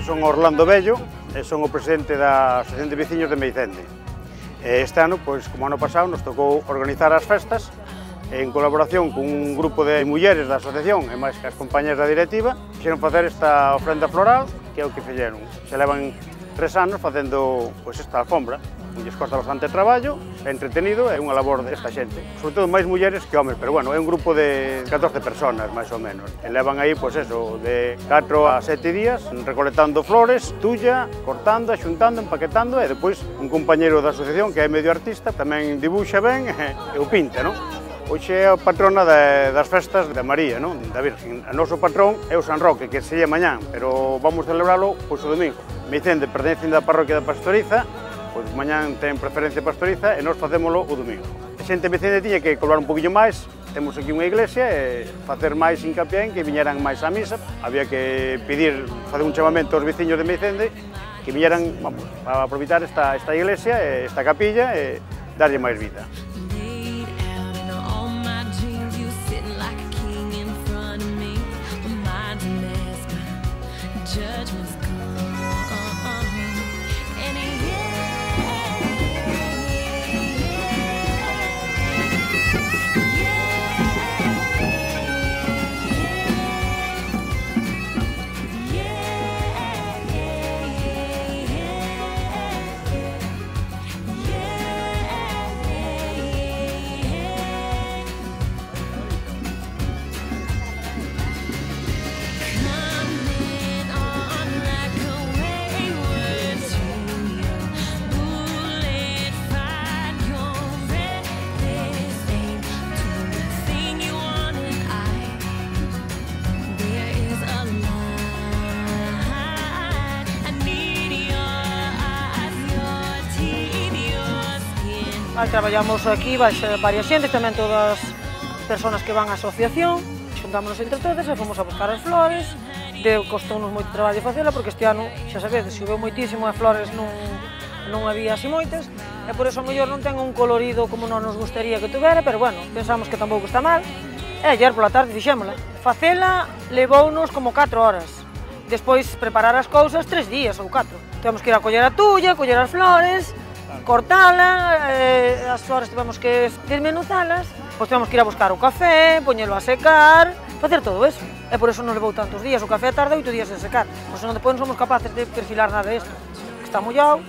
Son Orlando Bello e son o presidente da Asociación de Veciños de Meicende. Este ano, pois, como ano pasado, nos tocou organizar as festas en colaboración con un grupo de mulleres da asociación e máis que as compañeras da directiva. Quixeron facer esta ofrenda floral, que é o que fixeron. Se levan 3 anos facendo pois, esta alfombra. Lles costa bastante traballo, é entretenido, é unha labor desta xente. Sobre todo máis mulleres que homes, pero bueno, é un grupo de 14 personas, máis ou menos. E levan aí, pois eso, de 4 a 7 días, recolectando flores, tulla, cortando, xuntando, empaquetando, e depois un compañeiro da asociación que é medio artista, tamén dibuxa ben e o pinta, non? Hoxe é a patrona das festas da María, non? Da Virgen. O noso patrón é o San Roque, que se lle mañán, pero vamos celebralo pois, o domingo. Meicende pertence da parroquia da Pastoriza, pois mañán ten preferencia pastoriza e nós facémolo o domingo. A xente de Meicende tiña que colaborar un poquinho máis, temos aquí unha iglesia e facer máis hincapié en que viñeran máis á misa. Había que pedir, facer un chamamento aos veciños de Meicende que viñeran, vamos, a aproveitar esta iglesia, esta capilla e darlle máis vida. Traballamos aquí varias xentes, tamén todas as persoas que van á asociación, xuntámonos entre todas e fomos a buscar as flores, costounos moito traballo facela porque este ano, xa sabedes, choveu moitísimo e flores non había así moitas e por eso a mellor non ten un colorido como non nos gustaría que tuvera, pero bueno, pensamos que tampouco está mal e ayer pola tarde fixémola. Facela levounos como 4 horas, despois preparar as cousas 3 días ou 4. Temos que ir a coller a tulla, coller as flores, cortala, as flores tivemos que desmenuzalas, pois tivemos que ir a buscar o café, poñelo a secar, facer todo eso. E por eso nos levou tantos días, o café tarda 8 días en secar, pois non depois non somos capaces de perfilar nada disto, que está mollado.